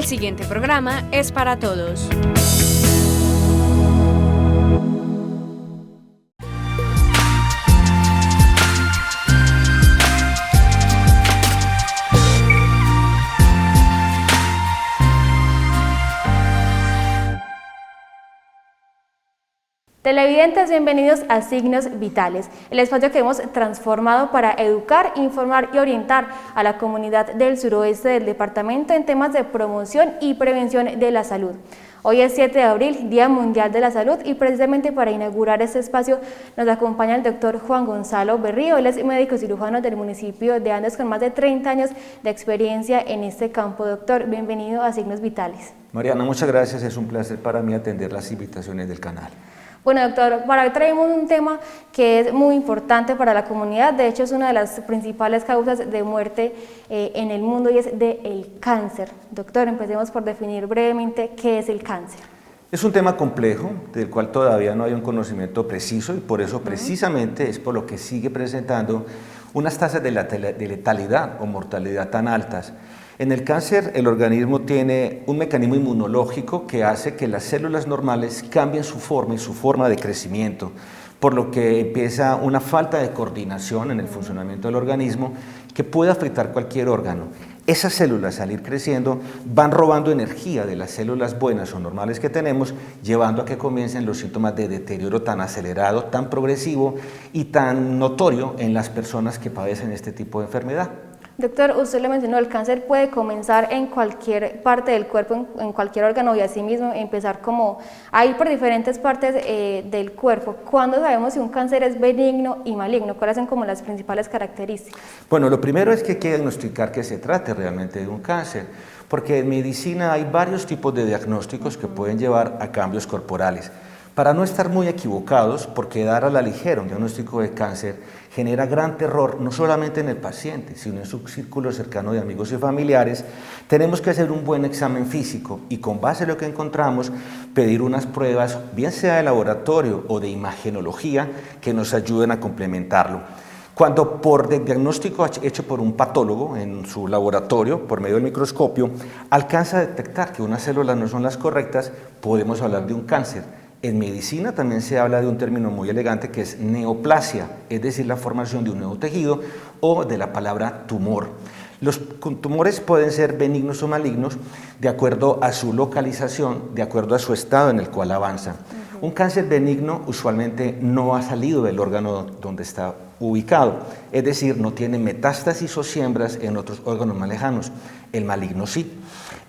siguiente programa es para todos. Televidentes, bienvenidos a Signos Vitales, el espacio que hemos transformado para educar, informar y orientar a la comunidad del suroeste del departamento en temas de promoción y prevención de la salud. Hoy es 7 de abril, Día Mundial de la Salud, y precisamente para inaugurar este espacio nos acompaña el doctor Juan Gonzalo Berrío. Él es médico cirujano del municipio de Andes con más de 30 años de experiencia en este campo. Doctor, bienvenido a Signos Vitales. Mariana, muchas gracias, es un placer para mí atender las invitaciones del canal. Bueno, doctor, para hoy traemos un tema que es muy importante para la comunidad. De hecho, es una de las principales causas de muerte en el mundo, y es el cáncer. Doctor, empecemos por definir brevemente qué es el cáncer. Es un tema complejo, del cual todavía no hay un conocimiento preciso, y por eso precisamente es por lo que sigue presentando unas tasas de letalidad o mortalidad tan altas. En el cáncer, el organismo tiene un mecanismo inmunológico que hace que las células normales cambien su forma y su forma de crecimiento, por lo que empieza una falta de coordinación en el funcionamiento del organismo que puede afectar cualquier órgano. Esas células, al ir creciendo, van robando energía de las células buenas o normales que tenemos, llevando a que comiencen los síntomas de deterioro tan acelerado, tan progresivo y tan notorio en las personas que padecen este tipo de enfermedad. Doctor, usted le mencionó, el cáncer puede comenzar en cualquier parte del cuerpo, en cualquier órgano, y asimismo empezar como a ir por diferentes partes del cuerpo. ¿Cuándo sabemos si un cáncer es benigno y maligno? ¿Cuáles son como las principales características? Bueno, lo primero es que hay que diagnosticar que se trate realmente de un cáncer, porque en medicina hay varios tipos de diagnósticos que pueden llevar a cambios corporales. Para no estar muy equivocados, porque dar a la ligera un diagnóstico de cáncer genera gran terror, no solamente en el paciente, sino en su círculo cercano de amigos y familiares, tenemos que hacer un buen examen físico y, con base en lo que encontramos, pedir unas pruebas, bien sea de laboratorio o de imagenología, que nos ayuden a complementarlo. Cuando por diagnóstico hecho por un patólogo en su laboratorio, por medio del microscopio, alcanza a detectar que unas células no son las correctas, podemos hablar de un cáncer. En medicina también se habla de un término muy elegante que es neoplasia, es decir, la formación de un nuevo tejido, o de la palabra tumor. Los tumores pueden ser benignos o malignos de acuerdo a su localización, de acuerdo a su estado en el cual avanza. Un cáncer benigno usualmente no ha salido del órgano donde está ubicado, es decir, no tiene metástasis o siembras en otros órganos más lejanos. El maligno sí.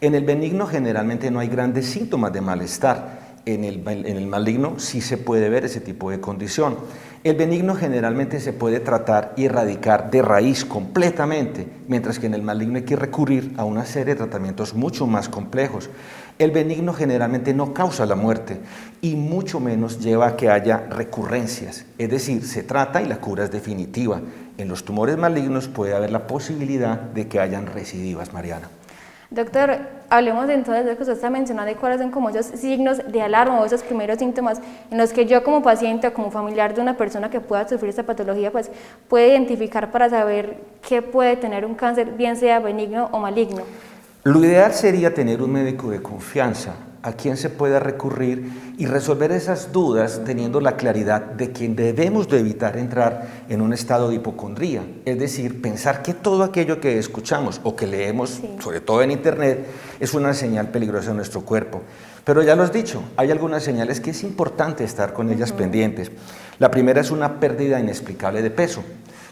En el benigno generalmente no hay grandes síntomas de malestar. En el maligno sí se puede ver ese tipo de condición. El benigno generalmente se puede tratar y erradicar de raíz completamente, mientras que en el maligno hay que recurrir a una serie de tratamientos mucho más complejos. El benigno generalmente no causa la muerte y mucho menos lleva a que haya recurrencias, es decir, se trata y la cura es definitiva. En los tumores malignos puede haber la posibilidad de que hayan recidivas, Mariana. Doctor, hablemos entonces de lo que usted está mencionando y cuáles son como esos signos de alarma o esos primeros síntomas en los que yo, como paciente o como familiar de una persona que pueda sufrir esta patología, pues puede identificar para saber qué puede tener un cáncer, bien sea benigno o maligno. Lo ideal sería tener un médico de confianza a quien se pueda recurrir y resolver esas dudas teniendo la claridad de que debemos de evitar entrar en un estado de hipocondría, es decir, pensar que todo aquello que escuchamos o que leemos, sobre todo en internet, es una señal peligrosa en nuestro cuerpo. Pero ya lo has dicho, hay algunas señales que es importante estar con ellas pendientes. La primera es una pérdida inexplicable de peso.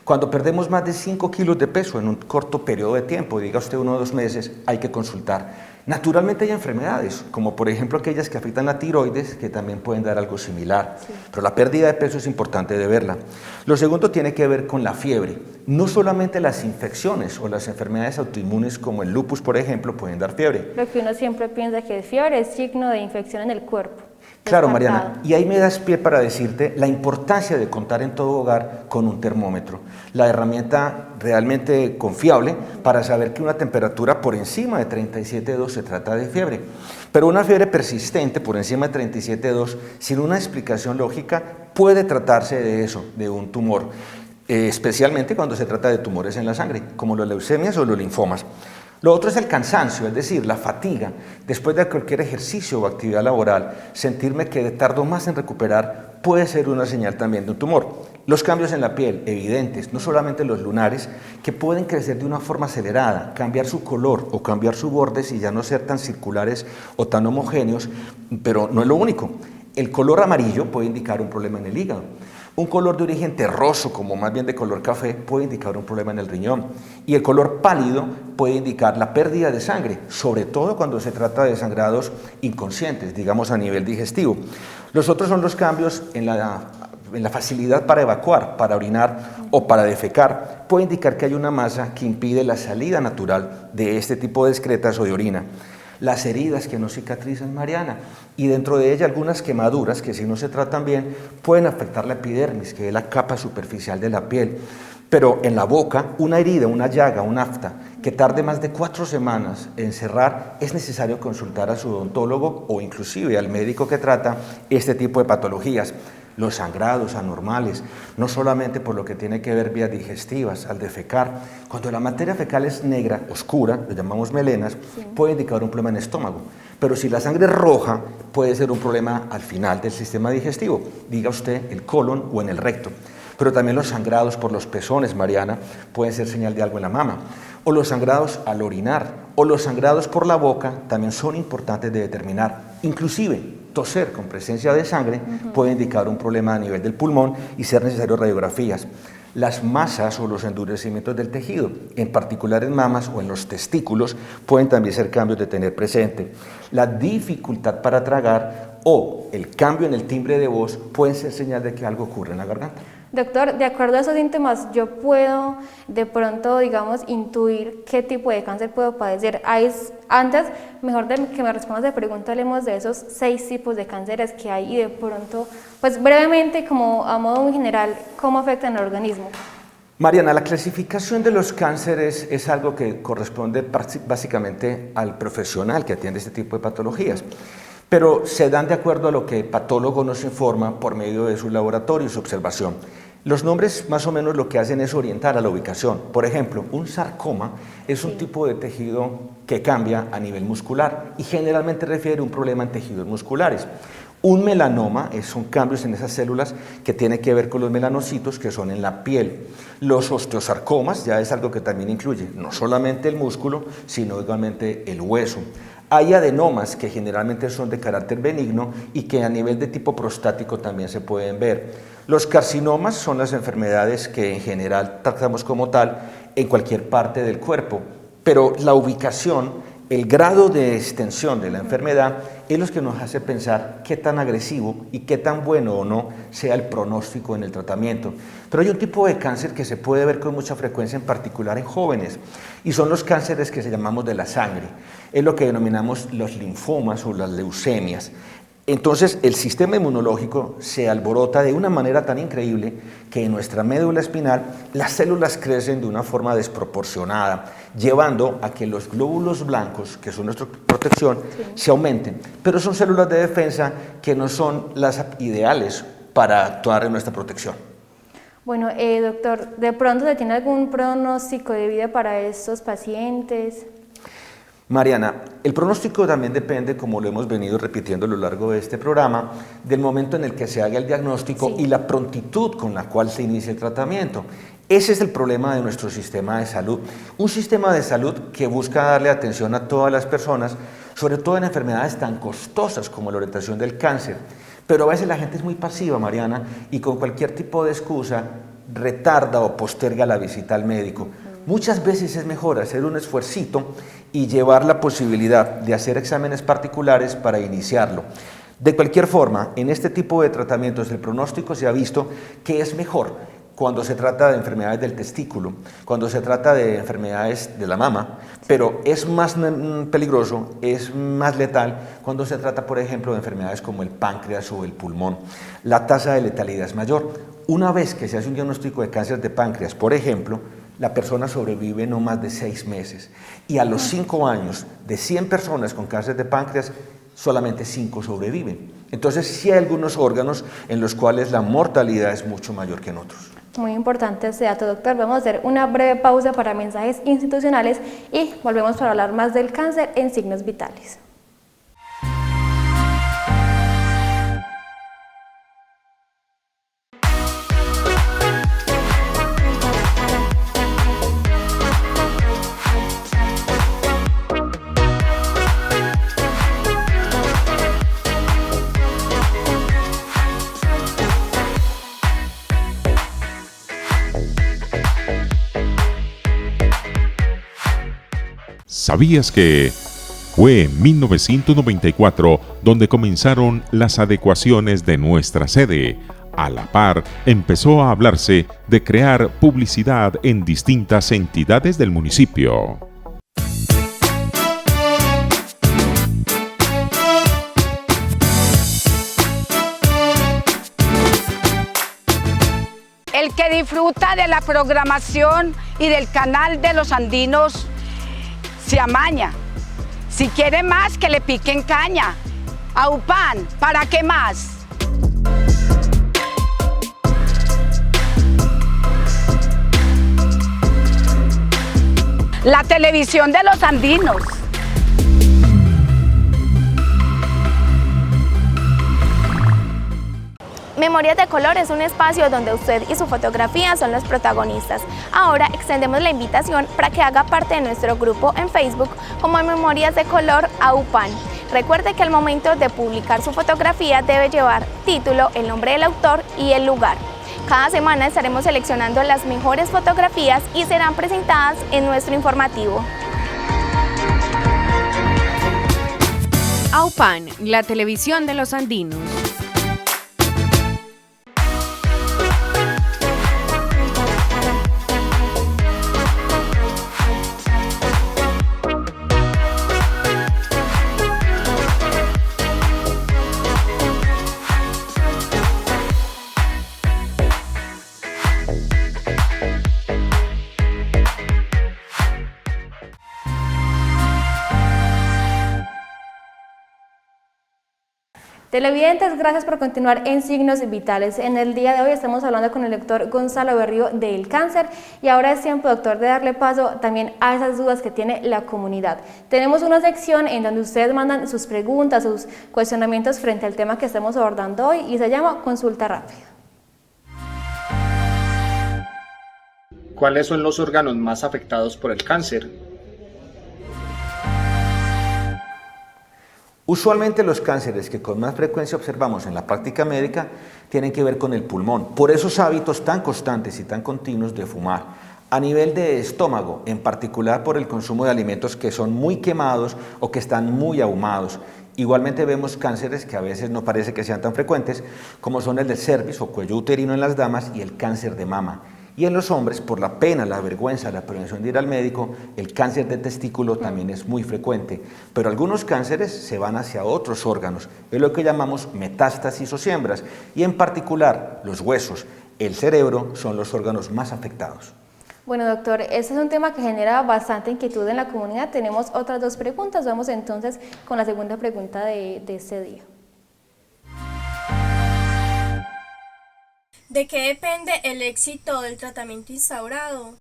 Cuando perdemos más de 5 kilos de peso en un corto periodo de tiempo, diga usted 1 o 2 meses, hay que consultar. Naturalmente hay enfermedades, como por ejemplo aquellas que afectan la tiroides, que también pueden dar algo similar, pero la pérdida de peso es importante de verla. Lo segundo tiene que ver con la fiebre. No solamente las infecciones o las enfermedades autoinmunes como el lupus, por ejemplo, pueden dar fiebre. Lo que uno siempre piensa que fiebre es signo de infección en el cuerpo. Claro, Mariana, y ahí me das pie para decirte la importancia de contar en todo hogar con un termómetro, la herramienta realmente confiable para saber que una temperatura por encima de 37,2 se trata de fiebre, pero una fiebre persistente por encima de 37,2 sin una explicación lógica puede tratarse de eso, de un tumor, especialmente cuando se trata de tumores en la sangre, como las leucemias o los linfomas. Lo otro es el cansancio, es decir, la fatiga. Después de cualquier ejercicio o actividad laboral, sentirme que tardo más en recuperar puede ser una señal también de un tumor. Los cambios en la piel, evidentes, no solamente los lunares, que pueden crecer de una forma acelerada, cambiar su color o cambiar sus bordes y ya no ser tan circulares o tan homogéneos, pero no es lo único. El color amarillo puede indicar un problema en el hígado. Un color de origen terroso, como más bien de color café, puede indicar un problema en el riñón. Y el color pálido puede indicar la pérdida de sangre, sobre todo cuando se trata de sangrados inconscientes, digamos a nivel digestivo. Los otros son los cambios en la facilidad para evacuar, para orinar o para defecar. Puede indicar que hay una masa que impide la salida natural de este tipo de excretas o de orina. Las heridas que no cicatrizan, Mariana, y dentro de ellas algunas quemaduras que si no se tratan bien pueden afectar la epidermis, que es la capa superficial de la piel. Pero en la boca, una herida, una llaga, un afta, que tarde más de 4 semanas en cerrar, es necesario consultar a su odontólogo o inclusive al médico que trata este tipo de patologías. Los sangrados anormales, no solamente por lo que tiene que ver vías digestivas, al defecar. Cuando la materia fecal es negra, oscura, lo llamamos melenas, puede indicar un problema en el estómago. Pero si la sangre es roja, puede ser un problema al final del sistema digestivo, diga usted el colon o en el recto. Pero también los sangrados por los pezones, Mariana, pueden ser señal de algo en la mama. O los sangrados al orinar, o los sangrados por la boca, también son importantes de determinar. Inclusive, toser con presencia de sangre puede indicar un problema a nivel del pulmón y ser necesario radiografías. Las masas o los endurecimientos del tejido, en particular en mamas o en los testículos, pueden también ser cambios de tener presente. La dificultad para tragar o el cambio en el timbre de voz pueden ser señal de que algo ocurre en la garganta. Doctor, de acuerdo a esos síntomas, yo puedo de pronto, digamos, intuir qué tipo de cáncer puedo padecer. Antes, mejor de que me respondas de pregunta, hablemos de esos 6 tipos de cánceres que hay y de pronto, pues brevemente, como a modo muy general, ¿cómo afectan al organismo? Mariana, la clasificación de los cánceres es algo que corresponde básicamente al profesional que atiende este tipo de patologías. Pero se dan de acuerdo a lo que el patólogo nos informa por medio de su laboratorio y su observación. Los nombres más o menos lo que hacen es orientar a la ubicación. Por ejemplo, un sarcoma es un tipo de tejido que cambia a nivel muscular y generalmente refiere a un problema en tejidos musculares. Un melanoma son cambios en esas células que tienen que ver con los melanocitos que son en la piel. Los osteosarcomas ya es algo que también incluye no solamente el músculo, sino igualmente el hueso. Hay adenomas que generalmente son de carácter benigno y que a nivel de tipo prostático también se pueden ver. Los carcinomas son las enfermedades que en general tratamos como tal en cualquier parte del cuerpo, pero la ubicación, el grado de extensión de la enfermedad es lo que nos hace pensar qué tan agresivo y qué tan bueno o no sea el pronóstico en el tratamiento. Pero hay un tipo de cáncer que se puede ver con mucha frecuencia, en particular en jóvenes, y son los cánceres que se llamamos de la sangre. Es lo que denominamos los linfomas o las leucemias. Entonces el sistema inmunológico se alborota de una manera tan increíble que en nuestra médula espinal las células crecen de una forma desproporcionada, llevando a que los glóbulos blancos, que son nuestra protección, se aumenten. Pero son células de defensa que no son las ideales para actuar en nuestra protección. Bueno, doctor, ¿de pronto se tiene algún pronóstico de vida para estos pacientes? Mariana, el pronóstico también depende, como lo hemos venido repitiendo a lo largo de este programa, del momento en el que se haga el diagnóstico y la prontitud con la cual se inicia el tratamiento. Ese es el problema de nuestro sistema de salud. Un sistema de salud que busca darle atención a todas las personas, sobre todo en enfermedades tan costosas como la orientación del cáncer. Pero a veces la gente es muy pasiva, Mariana, y con cualquier tipo de excusa retarda o posterga la visita al médico. Muchas veces es mejor hacer un esfuercito y llevar la posibilidad de hacer exámenes particulares para iniciarlo. De cualquier forma, en este tipo de tratamientos el pronóstico se ha visto que es mejor cuando se trata de enfermedades del testículo, cuando se trata de enfermedades de la mama, pero es más peligroso, es más letal cuando se trata, por ejemplo, de enfermedades como el páncreas o el pulmón. La tasa de letalidad es mayor. Una vez que se hace un diagnóstico de cáncer de páncreas, por ejemplo, la persona sobrevive no más de 6 meses y a los 5 años de 100 personas con cáncer de páncreas, solamente 5 sobreviven. Entonces sí hay algunos órganos en los cuales la mortalidad es mucho mayor que en otros. Muy importante ese dato, doctor. Vamos a hacer una breve pausa para mensajes institucionales y volvemos para hablar más del cáncer en Signos Vitales. ¿Sabías que fue en 1994 donde comenzaron las adecuaciones de nuestra sede? A la par, empezó a hablarse de crear publicidad en distintas entidades del municipio. El que disfruta de la programación y del canal de los andinos se amaña. Si quiere más, que le piquen caña. Aupan, ¿para qué más? La televisión de los andinos. Memorias de Color es un espacio donde usted y su fotografía son los protagonistas. Ahora extendemos la invitación para que haga parte de nuestro grupo en Facebook como Memorias de Color AUPAN. Recuerde que al momento de publicar su fotografía debe llevar título, el nombre del autor y el lugar. Cada semana estaremos seleccionando las mejores fotografías y serán presentadas en nuestro informativo. AUPAN, la televisión de los andinos. Televidentes, gracias por continuar en Signos Vitales. En el día de hoy estamos hablando con el doctor Gonzalo Berrío del cáncer y ahora es tiempo, doctor, de darle paso también a esas dudas que tiene la comunidad. Tenemos una sección en donde ustedes mandan sus preguntas, sus cuestionamientos frente al tema que estamos abordando hoy y se llama Consulta Rápida. ¿Cuáles son los órganos más afectados por el cáncer? Usualmente los cánceres que con más frecuencia observamos en la práctica médica tienen que ver con el pulmón, por esos hábitos tan constantes y tan continuos de fumar. A nivel de estómago, en particular por el consumo de alimentos que son muy quemados o que están muy ahumados. Igualmente vemos cánceres que a veces no parece que sean tan frecuentes, como son el del cervix o cuello uterino en las damas y el cáncer de mama. Y en los hombres, por la pena, la vergüenza, la prevención de ir al médico, el cáncer de testículo también es muy frecuente. Pero algunos cánceres se van hacia otros órganos, es lo que llamamos metástasis o siembras, y en particular los huesos, el cerebro son los órganos más afectados. Bueno, doctor, este es un tema que genera bastante inquietud en la comunidad. Tenemos otras dos preguntas. Vamos entonces con la segunda pregunta de este día. ¿De qué depende el éxito del tratamiento instaurado?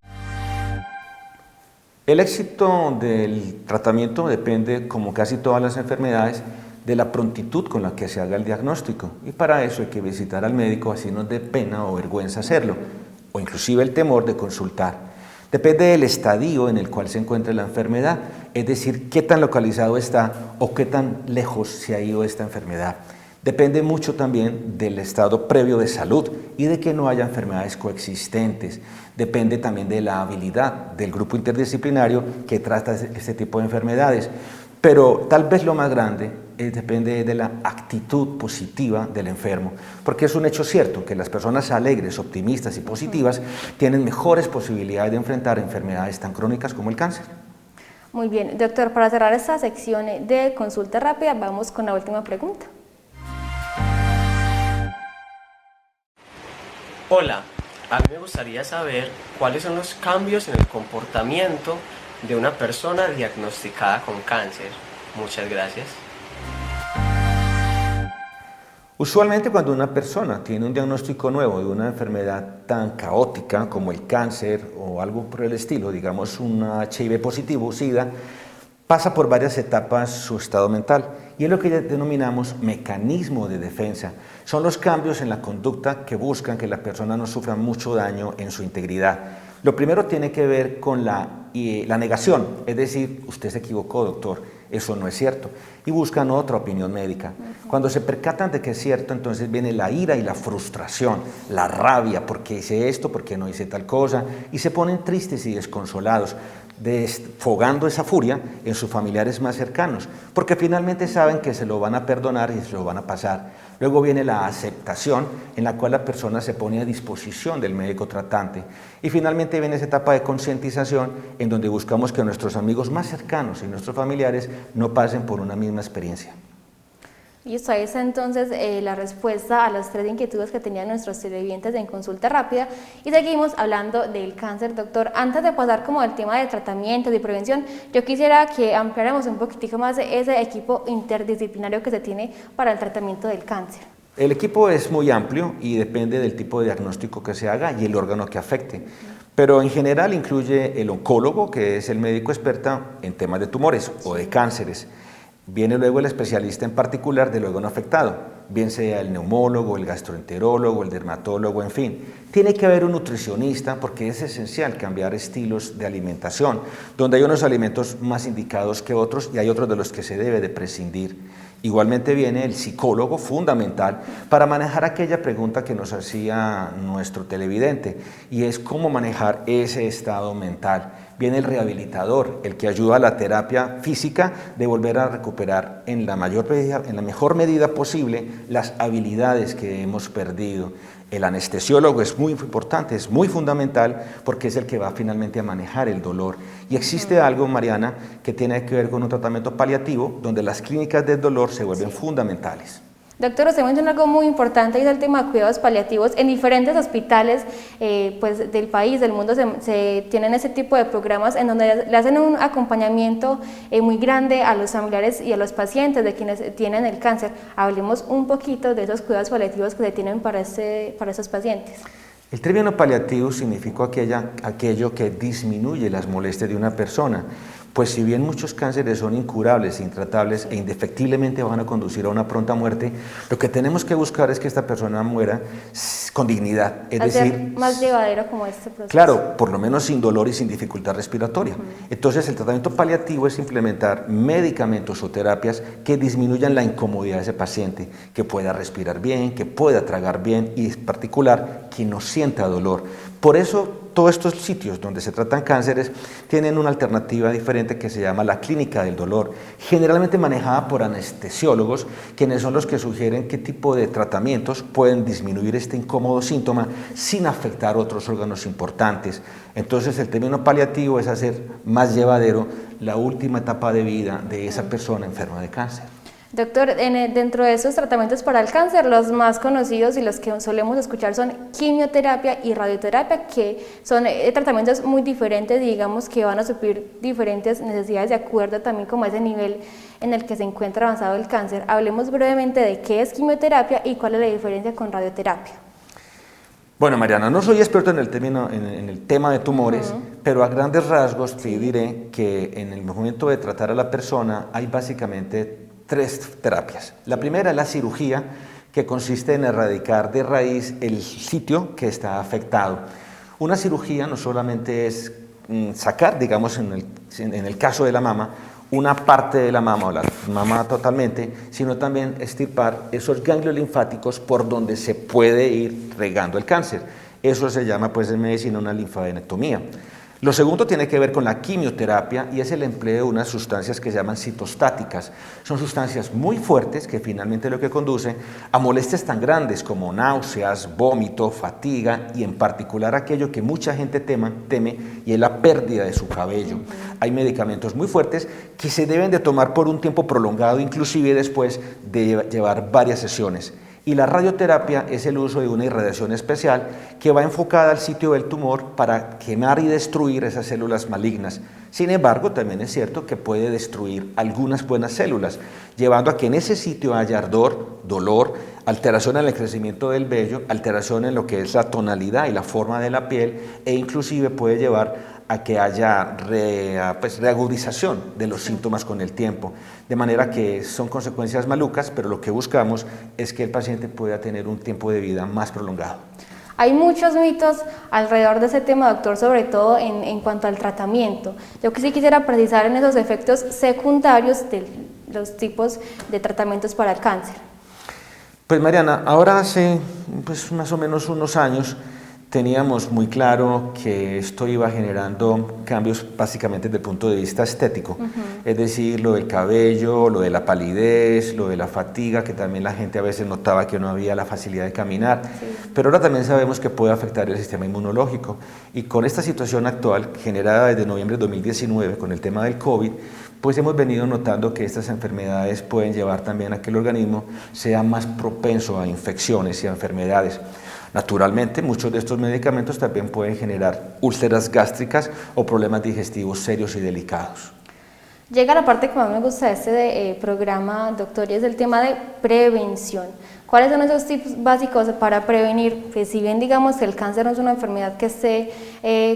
El éxito del tratamiento depende, como casi todas las enfermedades, de la prontitud con la que se haga el diagnóstico. Y para eso hay que visitar al médico, así nos dé pena o vergüenza hacerlo, o inclusive el temor de consultar. Depende del estadio en el cual se encuentre la enfermedad, es decir, qué tan localizado está o qué tan lejos se ha ido esta enfermedad. Depende mucho también del estado previo de salud y de que no haya enfermedades coexistentes. Depende también de la habilidad del grupo interdisciplinario que trata este tipo de enfermedades. Pero tal vez lo más grande depende de la actitud positiva del enfermo, porque es un hecho cierto que las personas alegres, optimistas y positivas tienen mejores posibilidades de enfrentar enfermedades tan crónicas como el cáncer. Muy bien, doctor, para cerrar esta sección de consulta rápida, vamos con la última pregunta. Hola, a mí me gustaría saber cuáles son los cambios en el comportamiento de una persona diagnosticada con cáncer. Muchas gracias. Usualmente cuando una persona tiene un diagnóstico nuevo de una enfermedad tan caótica como el cáncer o algo por el estilo, digamos un HIV positivo, SIDA, pasa por varias etapas su estado mental y es lo que denominamos mecanismo de defensa. Son los cambios en la conducta que buscan que la persona no sufra mucho daño en su integridad. Lo primero tiene que ver con la negación, es decir, usted se equivocó, doctor, eso no es cierto, y buscan otra opinión médica. Cuando se percatan de que es cierto, entonces viene la ira y la frustración, la rabia, ¿por qué hice esto? ¿Por qué no hice tal cosa? Y se ponen tristes y desconsolados, desfogando esa furia en sus familiares más cercanos, porque finalmente saben que se lo van a perdonar y se lo van a pasar. Luego viene la aceptación, en la cual la persona se pone a disposición del médico tratante. Y finalmente viene esa etapa de concientización, en donde buscamos que nuestros amigos más cercanos y nuestros familiares no pasen por una misma experiencia. Y esta es entonces la respuesta a las 3 inquietudes que tenían nuestros televidentes en consulta rápida. Y seguimos hablando del cáncer, doctor. Antes de pasar como al tema de tratamiento y prevención, yo quisiera que ampliáramos un poquitico más de ese equipo interdisciplinario que se tiene para el tratamiento del cáncer. El equipo es muy amplio y depende del tipo de diagnóstico que se haga y el órgano que afecte. Pero en general incluye el oncólogo, que es el médico experto en temas de tumores o de cánceres. Viene luego el especialista en particular del órgano afectado, bien sea el neumólogo, el gastroenterólogo, el dermatólogo, en fin. Tiene que haber un nutricionista porque es esencial cambiar estilos de alimentación, donde hay unos alimentos más indicados que otros y hay otros de los que se debe de prescindir. Igualmente viene el psicólogo, fundamental, para manejar aquella pregunta que nos hacía nuestro televidente, y es cómo manejar ese estado mental. Viene el rehabilitador, el que ayuda a la terapia física de volver a recuperar en la mejor medida posible las habilidades que hemos perdido. El anestesiólogo es muy importante, es muy fundamental porque es el que va finalmente a manejar el dolor. Y existe algo, Mariana, que tiene que ver con un tratamiento paliativo donde las clínicas del dolor se vuelven fundamentales. Doctor, usted menciona algo muy importante y es el tema de cuidados paliativos. En diferentes hospitales pues, del país, del mundo, se tienen ese tipo de programas en donde le hacen un acompañamiento muy grande a los familiares y a los pacientes de quienes tienen el cáncer. Hablemos un poquito de esos cuidados paliativos que se tienen para esos pacientes. El término paliativo significa aquello que disminuye las molestias de una persona. Pues si bien muchos cánceres son incurables, intratables e indefectiblemente van a conducir a una pronta muerte, lo que tenemos que buscar es que esta persona muera con dignidad, es decir, más llevadero como este proceso. Claro, por lo menos sin dolor y sin dificultad respiratoria. Entonces el tratamiento paliativo es implementar medicamentos o terapias que disminuyan la incomodidad de ese paciente, que pueda respirar bien, que pueda tragar bien y en particular que no sienta dolor. Por eso todos estos sitios donde se tratan cánceres tienen una alternativa diferente que se llama la clínica del dolor, generalmente manejada por anestesiólogos, quienes son los que sugieren qué tipo de tratamientos pueden disminuir este incómodo síntoma sin afectar otros órganos importantes. Entonces el término paliativo es hacer más llevadero la última etapa de vida de esa persona enferma de cáncer. Doctor, dentro de esos tratamientos para el cáncer, los más conocidos y los que solemos escuchar son quimioterapia y radioterapia, que son tratamientos muy diferentes, digamos que van a suplir diferentes necesidades de acuerdo también como ese nivel en el que se encuentra avanzado el cáncer. Hablemos brevemente de qué es quimioterapia y cuál es la diferencia con radioterapia. Bueno, Mariana, no soy experto en el tema de tumores, pero a grandes rasgos te diré que en el momento de tratar a la persona hay básicamente 3 terapias. La primera es la cirugía, que consiste en erradicar de raíz el sitio que está afectado. Una cirugía no solamente es sacar, digamos en el caso de la mama, una parte de la mama o la mama totalmente, sino también extirpar esos ganglios linfáticos por donde se puede ir regando el cáncer. Eso se llama pues en medicina una linfadenectomía. Lo segundo tiene que ver con la quimioterapia y es el empleo de unas sustancias que se llaman citostáticas. Son sustancias muy fuertes que finalmente lo que conduce a molestias tan grandes como náuseas, vómito, fatiga y en particular aquello que mucha gente teme y es la pérdida de su cabello. Hay medicamentos muy fuertes que se deben de tomar por un tiempo prolongado, inclusive después de llevar varias sesiones. Y la radioterapia es el uso de una irradiación especial que va enfocada al sitio del tumor para quemar y destruir esas células malignas. Sin embargo, también es cierto que puede destruir algunas buenas células, llevando a que en ese sitio haya ardor, dolor, alteración en el crecimiento del vello, alteración en lo que es la tonalidad y la forma de la piel, e inclusive puede llevar a que haya reagudización de los síntomas con el tiempo, de manera que son consecuencias malucas, pero lo que buscamos es que el paciente pueda tener un tiempo de vida más prolongado. Hay muchos mitos alrededor de ese tema, doctor, sobre todo en cuanto al tratamiento. Yo sí quisiera precisar en esos efectos secundarios de los tipos de tratamientos para el cáncer. Pues Mariana, ahora hace más o menos unos años teníamos muy claro que esto iba generando cambios básicamente desde el punto de vista estético, es decir, lo del cabello, lo de la palidez, lo de la fatiga, que también la gente a veces notaba que no había la facilidad de caminar, pero ahora también sabemos que puede afectar el sistema inmunológico, y con esta situación actual, generada desde noviembre de 2019 con el tema del COVID, pues hemos venido notando que estas enfermedades pueden llevar también a que el organismo sea más propenso a infecciones y a enfermedades. Naturalmente, muchos de estos medicamentos también pueden generar úlceras gástricas o problemas digestivos serios y delicados. Llega la parte que más me gusta de este programa, doctor, y es el tema de prevención. ¿Cuáles son esos tips básicos para prevenir? Que si bien digamos que el cáncer no es una enfermedad que esté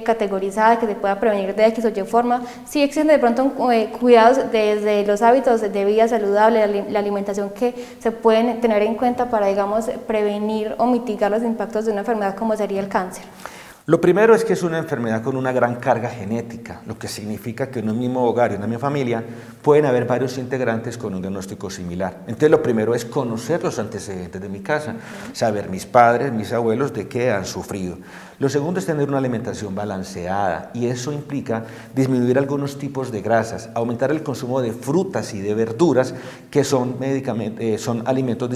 categorizada, que se pueda prevenir de X o Y forma, sí existen de pronto cuidados desde los hábitos de vida saludable, la alimentación, que se pueden tener en cuenta para, digamos, prevenir o mitigar los impactos de una enfermedad como sería el cáncer. Lo primero es que es una enfermedad con una gran carga genética, lo que significa que en un mismo hogar y en una misma familia pueden haber varios integrantes con un diagnóstico similar. Entonces lo primero es conocer los antecedentes de mi casa, saber mis padres, mis abuelos de qué han sufrido. Lo segundo es tener una alimentación balanceada, y eso implica disminuir algunos tipos de grasas, aumentar el consumo de frutas y de verduras, que son alimentos,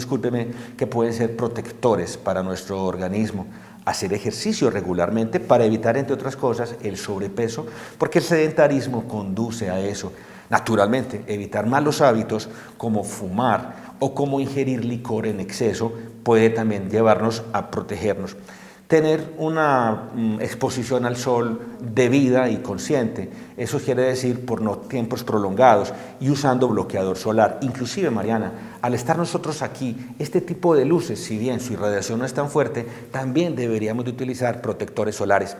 que pueden ser protectores para nuestro organismo. Hacer ejercicio regularmente para evitar, entre otras cosas, el sobrepeso, porque el sedentarismo conduce a eso. Naturalmente, evitar malos hábitos como fumar o como ingerir licor en exceso puede también llevarnos a protegernos. Tener una exposición al sol debida y consciente, eso quiere decir por no tiempos prolongados, y usando bloqueador solar. Inclusive, Mariana, al estar nosotros aquí, este tipo de luces, si bien su irradiación no es tan fuerte, también deberíamos de utilizar protectores solares.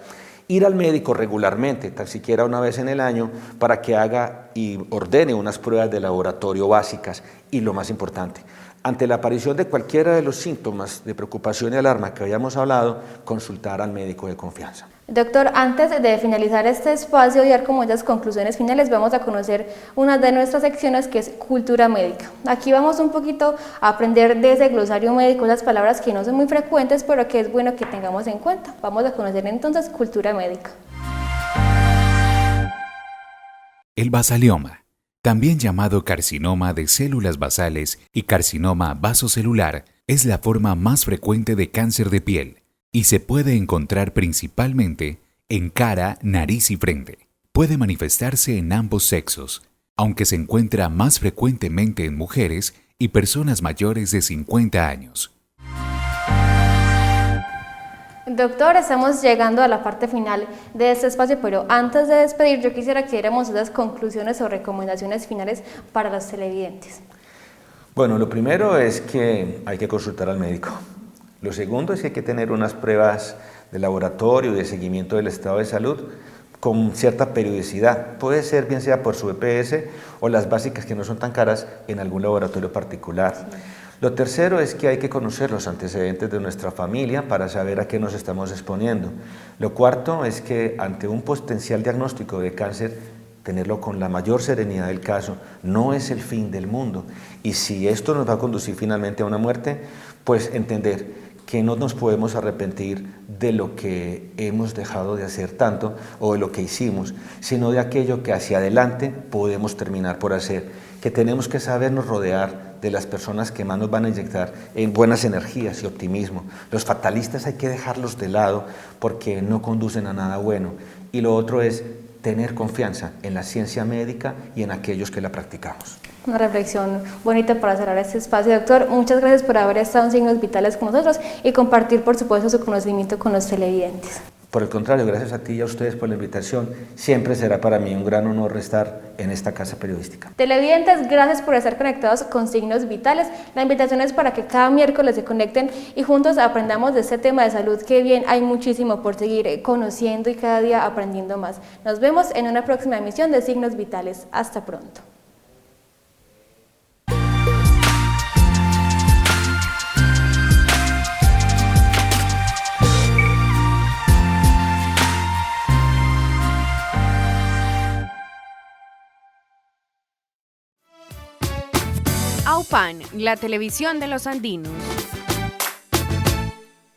Ir al médico regularmente, tan siquiera una vez en el año, para que haga y ordene unas pruebas de laboratorio básicas, y lo más importante, ante la aparición de cualquiera de los síntomas de preocupación y alarma que habíamos hablado, consultar al médico de confianza. Doctor, antes de finalizar este espacio y dar como esas conclusiones finales, vamos a conocer una de nuestras secciones, que es Cultura Médica. Aquí vamos un poquito a aprender de ese glosario médico, esas palabras que no son muy frecuentes, pero que es bueno que tengamos en cuenta. Vamos a conocer entonces Cultura Médica. El basalioma, también llamado carcinoma de células basales y carcinoma vasocelular, es la forma más frecuente de cáncer de piel y se puede encontrar principalmente en cara, nariz y frente. Puede manifestarse en ambos sexos, aunque se encuentra más frecuentemente en mujeres y personas mayores de 50 años. Doctor, estamos llegando a la parte final de este espacio, pero antes de despedir, yo quisiera que diéramos esas conclusiones o recomendaciones finales para los televidentes. Bueno, lo primero es que hay que consultar al médico. Lo segundo es que hay que tener unas pruebas de laboratorio y de seguimiento del estado de salud con cierta periodicidad. Puede ser bien sea por su EPS o las básicas, que no son tan caras, en algún laboratorio particular. Sí. Lo tercero es que hay que conocer los antecedentes de nuestra familia para saber a qué nos estamos exponiendo. Lo cuarto es que ante un potencial diagnóstico de cáncer, tenerlo con la mayor serenidad del caso, no es el fin del mundo. Y si esto nos va a conducir finalmente a una muerte, pues entender que no nos podemos arrepentir de lo que hemos dejado de hacer tanto o de lo que hicimos, sino de aquello que hacia adelante podemos terminar por hacer, que tenemos que sabernos rodear de las personas que más nos van a inyectar en buenas energías y optimismo. Los fatalistas hay que dejarlos de lado porque no conducen a nada bueno. Y lo otro es tener confianza en la ciencia médica y en aquellos que la practicamos. Una reflexión bonita para cerrar este espacio, doctor. Muchas gracias por haber estado en Signos Vitales con nosotros y compartir, por supuesto, su conocimiento con los televidentes. Por el contrario, gracias a ti y a ustedes por la invitación. Siempre será para mí un gran honor estar en esta casa periodística. Televidentes, gracias por estar conectados con Signos Vitales. La invitación es para que cada miércoles se conecten y juntos aprendamos de este tema de salud, que bien hay muchísimo por seguir conociendo y cada día aprendiendo más. Nos vemos en una próxima emisión de Signos Vitales. Hasta pronto. AUPAN, la televisión de los andinos.